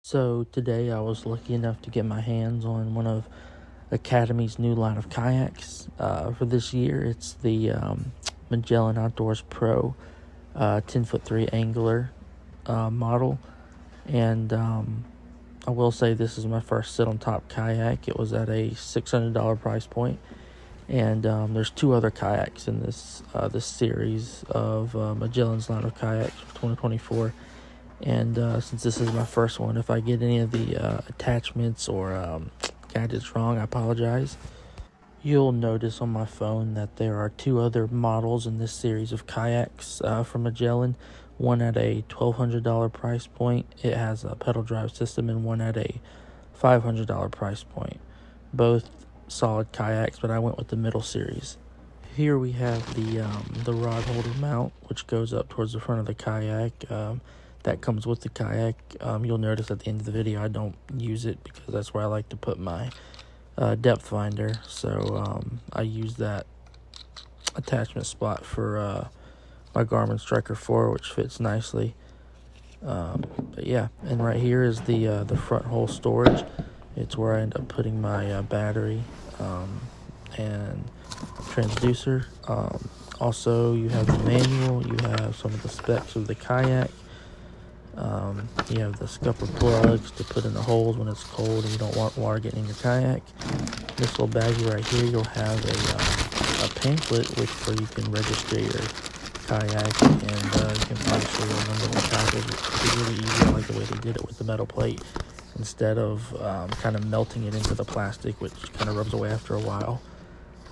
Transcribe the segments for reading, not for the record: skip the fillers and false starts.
So today I was lucky enough to get my hands on one of Academy's new line of kayaks for this year. It's the Magellan Outdoors Pro 10'3" angler model, and I will say this is my first sit-on-top kayak. It was at a $600 price point, and there's two other kayaks in this series of Magellan's line of kayaks for 2024. And since this is my first one, if I get any of the attachments or gadgets wrong, I apologize. You'll notice on my phone that there are two other models in this series of kayaks from Magellan. One at a $1,200 price point. It has a pedal drive system, and one at a $500 price point. Both solid kayaks, but I went with the middle series. Here we have the rod holder mount, which goes up towards the front of the kayak. That comes with the kayak. You'll notice at the end of the video I don't use it because that's where I like to put my depth finder. So I use that attachment spot for my Garmin Striker 4, which fits nicely. But yeah, and right here is the front hole storage. It's where I end up putting my battery and transducer. Also, you have the manual. You have some of the specs of the kayak. You have the scupper plugs to put in the holes when it's cold and you don't want water getting in your kayak. This little baggie right here, you'll have a pamphlet where you can register your kayak, and you can obviously remember the package. It's really easy. I like the way they did it with the metal plate instead of kind of melting it into the plastic, which kind of rubs away after a while.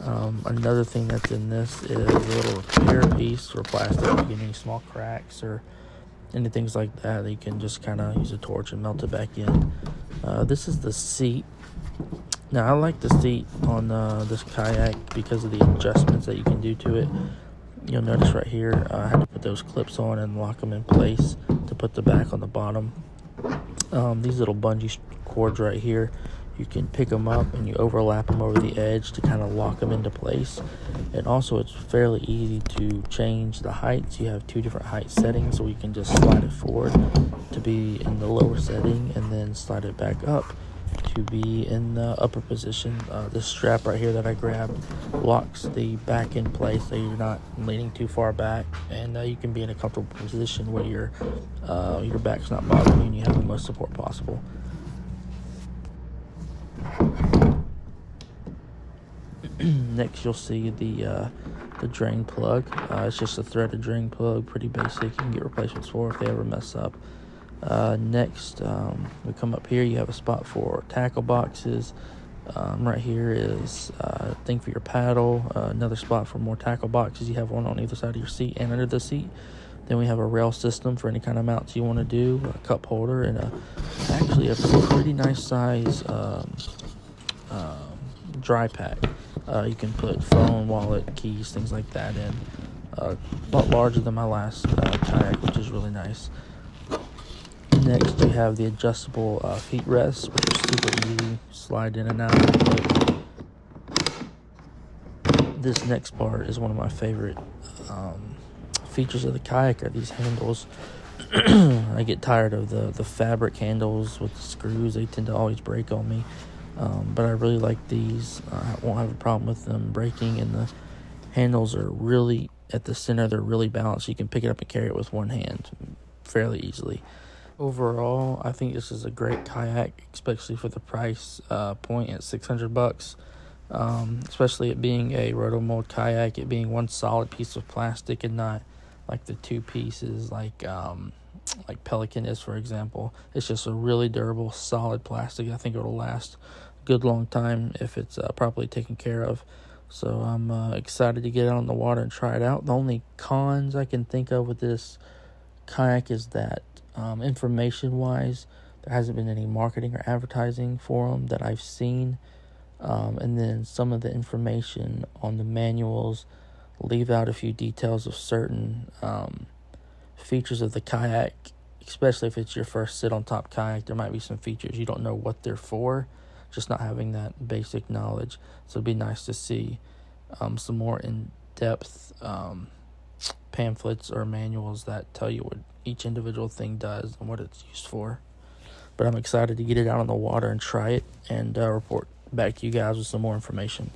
Another thing that's in this is a little repair piece for plastic. If you get any small cracks or anything like that, you can just kind of use a torch and melt it back in. This is the seat. Now, I like the seat on this kayak because of the adjustments that you can do to it. You'll notice right here, I had to put those clips on and lock them in place to put the back on the bottom. These little bungee cords right here, you can pick them up and you overlap them over the edge to kind of lock them into place. And also, it's fairly easy to change the heights. You have two different height settings, so you can just slide it forward to be in the lower setting and then slide it back up to be in the upper position. This strap right here that I grabbed locks the back in place so you're not leaning too far back, and you can be in a comfortable position where your back's not bothering you and you have the most support possible. Next, you'll see the drain plug. It's just a threaded drain plug, pretty basic. You can get replacements for if they ever mess up. Next, we come up here. You have a spot for tackle boxes. Right here is a thing for your paddle. Another spot for more tackle boxes. You have one on either side of your seat and under the seat. Then we have a rail system for any kind of mounts you want to do, a cup holder, and actually a pretty nice size dry pack. You can put phone, wallet, keys, things like that in. A lot larger than my last kayak, which is really nice. Next, you have the adjustable feet rests, which are super easy. Slide in and out. This next part is one of my favorite features of the kayak, are these handles. I get tired of the fabric handles with the screws. They tend to always break on me. But I really like these. I won't have a problem with them breaking, and the handles are really at the center. They're really balanced. You can pick it up and carry it with one hand fairly easily. Overall, I think this is a great kayak, especially for the price point at $600. Especially it being a rotomold kayak, it being one solid piece of plastic and not like the two pieces like Pelican is, for example. It's just a really durable, solid plastic. I think it'll last a good long time if it's properly taken care of. So I'm excited to get out on the water and try it out. The only cons I can think of with this kayak is that information-wise, there hasn't been any marketing or advertising for them that I've seen. And then some of the information on the manuals leave out a few details of certain features of the kayak, especially if it's your first sit-on-top kayak. There might be some features you don't know what they're for, just not having that basic knowledge. So it'd be nice to see some more in-depth pamphlets or manuals that tell you what each individual thing does and what it's used for. but I'm excited to get it out on the water and try it and report back to you guys with some more information.